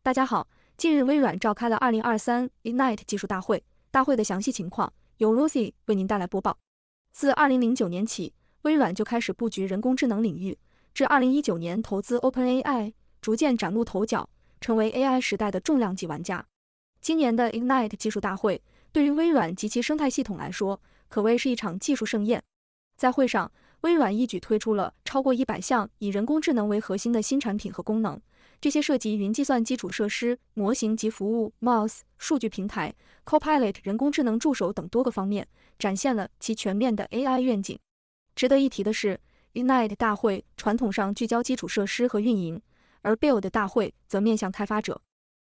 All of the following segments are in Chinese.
大家好，近日微软召开了2023 Ignite 技术大会，大会的详细情况由 Rosie 为您带来播报。自2009年起，微软就开始布局人工智能领域，至2019年投资 OpenAI， 逐渐崭露头角，成为 AI 时代的重量级玩家。今年的 Ignite 技术大会对于微软及其生态系统来说，可谓是一场技术盛宴。在会上，微软一举推出了超过100项以人工智能为核心的新产品和功能，这些涉及云计算基础设施、模型及服务、Mouse 数据平台、Copilot 人工智能助手等多个方面，展现了其全面的 AI 愿景。值得一提的是 ，Ignite 大会传统上聚焦基础设施和运营，而 Build 大会则面向开发者。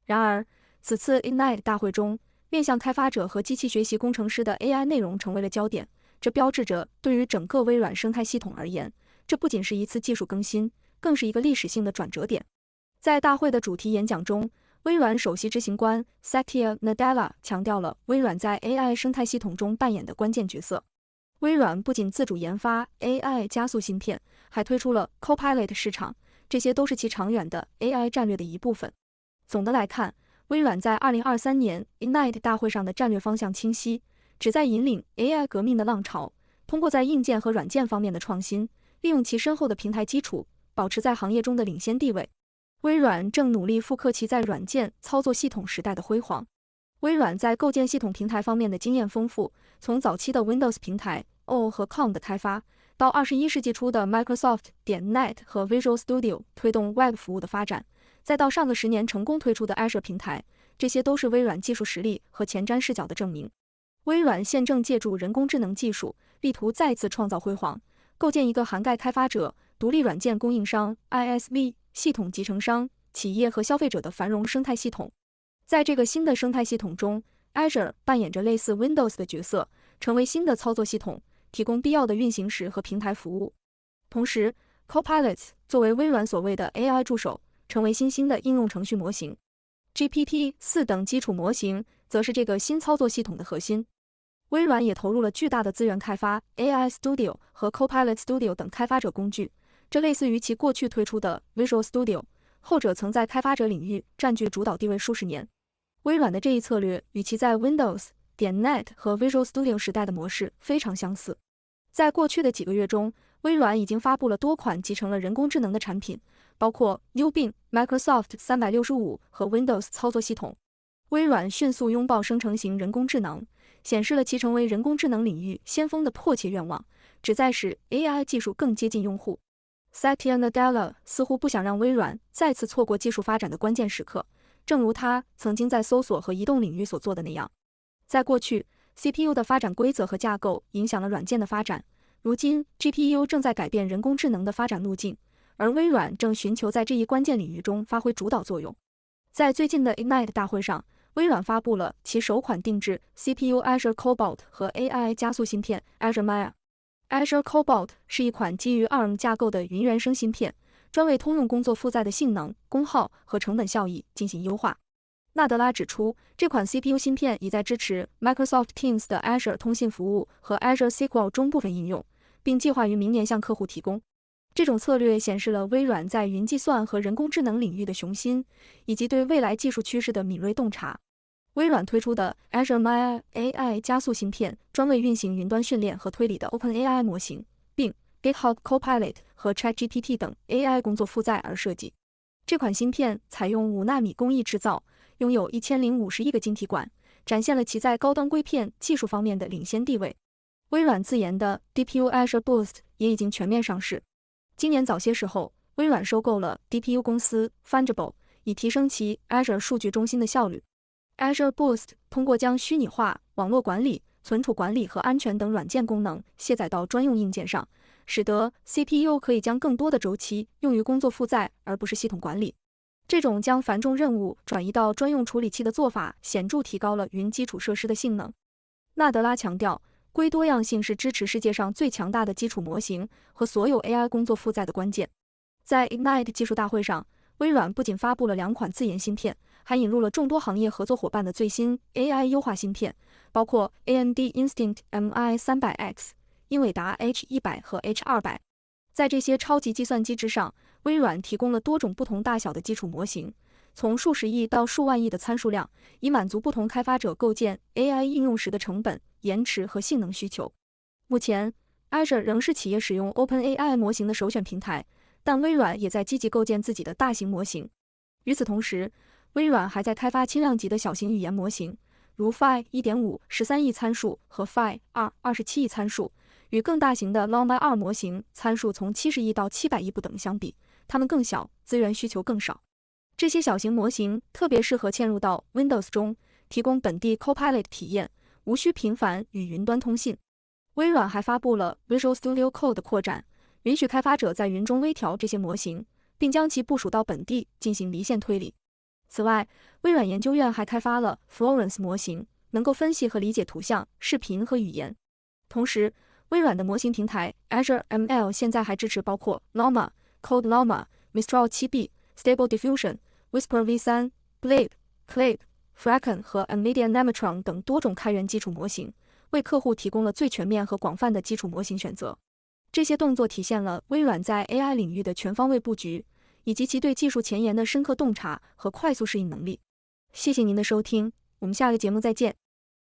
然而，此次 Ignite 大会中，面向开发者和机器学习工程师的 AI 内容成为了焦点。这标志着，对于整个微软生态系统而言，这不仅是一次技术更新，更是一个历史性的转折点。在大会的主题演讲中，微软首席执行官 Satya Nadella 强调了微软在 AI 生态系统中扮演的关键角色。微软不仅自主研发 AI 加速芯片，还推出了 Copilot 市场，这些都是其长远的 AI 战略的一部分。总的来看，微软在2023年 Ignite 大会上的战略方向清晰，旨在引领 AI 革命的浪潮，通过在硬件和软件方面的创新，利用其深厚的平台基础，保持在行业中的领先地位。微软正努力复刻其在软件操作系统时代的辉煌。微软在构建系统平台方面的经验丰富，从早期的 Windows 平台 O 和 COM 的开发，到21世纪初的 Microsoft.NET 和 Visual Studio 推动 Web 服务的发展，再到上个10年成功推出的 Azure 平台，这些都是微软技术实力和前瞻视角的证明。微软现正借助人工智能技术，力图再次创造辉煌，构建一个涵盖开发者、独立软件供应商 ISV、系统集成商、企业和消费者的繁荣生态系统。在这个新的生态系统中， Azure 扮演着类似 Windows 的角色，成为新的操作系统，提供必要的运行时和平台服务。同时 Copilot 作为微软所谓的 AI 助手，成为新兴的应用程序模型。GPT-4 等基础模型则是这个新操作系统的核心。微软也投入了巨大的资源开发 AI Studio 和 Copilot Studio 等开发者工具，这类似于其过去推出的 Visual Studio， 后者曾在开发者领域占据主导地位数十年。微软的这一策略与其在 Windows.NET 和 Visual Studio 时代的模式非常相似。在过去的几个月中，微软已经发布了多款集成了人工智能的产品，包括 Bing、Microsoft 365和 Windows 操作系统。微软迅速拥抱生成型人工智能，显示了其成为人工智能领域先锋的迫切愿望，旨在使 AI 技术更接近用户。Satya Nadella 似乎不想让微软再次错过技术发展的关键时刻，正如他曾经在搜索和移动领域所做的那样。在过去， CPU 的发展规则和架构影响了软件的发展，如今 GPU 正在改变人工智能的发展路径，而微软正寻求在这一关键领域中发挥主导作用。在最近的 Ignite 大会上，微软发布了其首款定制 CPU Azure Cobalt 和 AI 加速芯片 Azure Maya。Azure Cobalt 是一款基于 ARM 架构的云原生芯片，专为通用工作负载的性能、功耗和成本效益进行优化。纳德拉指出，这款 CPU 芯片已在支持 Microsoft Teams 的 Azure 通信服务和 Azure SQL 中部分应用，并计划于明年向客户提供。这种策略显示了微软在云计算和人工智能领域的雄心，以及对未来技术趋势的敏锐洞察。微软推出的 Azure Maya AI 加速芯片专为运行云端训练和推理的 OpenAI 模型，并 GitHub Copilot 和 ChatGPT 等 AI 工作负载而设计。这款芯片采用5纳米工艺制造，拥有1050亿个晶体管，展现了其在高端硅片技术方面的领先地位。微软自研的 DPU Azure Boost 也已经全面上市。今年早些时候，微软收购了 DPU 公司 Fungible， 以提升其 Azure 数据中心的效率。Azure Boost 通过将虚拟化、网络管理、存储管理和安全等软件功能卸载到专用硬件上，使得 CPU 可以将更多的周期用于工作负载，而不是系统管理。这种将繁重任务转移到专用处理器的做法，显著提高了云基础设施的性能。纳德拉强调，硅多样性是支持世界上最强大的基础模型和所有 AI 工作负载的关键。在 Ignite 技术大会上，微软不仅发布了2款自研芯片，还引入了众多行业合作伙伴的最新 AI 优化芯片，包括 AMD Instinct MI300X、英伟达 H100 和 H200。在这些超级计算机之上，微软提供了多种不同大小的基础模型，从数十亿到数万亿的参数量，以满足不同开发者构建 AI 应用时的成本、延迟和性能需求。目前 Azure 仍是企业使用 OpenAI 模型的首选平台，但微软也在积极构建自己的大型模型。与此同时，微软还在开发轻量级的小型语言模型，如 Phi 1.5 13亿参数和 Phi 2 27亿参数，与更大型的 Llama 2模型参数从70亿到700亿不等相比，它们更小，资源需求更少。这些小型模型特别适合嵌入到 Windows 中，提供本地 Copilot 体验，无需频繁与云端通信。微软还发布了 Visual Studio Code 的扩展，允许开发者在云中微调这些模型，并将其部署到本地进行离线推理。此外，微软研究院还开发了 Florence 模型，能够分析和理解图像、视频和语言。同时，微软的模型平台 Azure ML 现在还支持包括 Llama、Code Llama、Mistral 7B、Stable Diffusion、Whisper v3、Blade、Clip、Kraken 和 NVIDIA Nematron 等多种开源基础模型，为客户提供了最全面和广泛的基础模型选择。这些动作体现了微软在 AI 领域的全方位布局，以及其对技术前沿的深刻洞察和快速适应能力。谢谢您的收听，我们下个节目再见。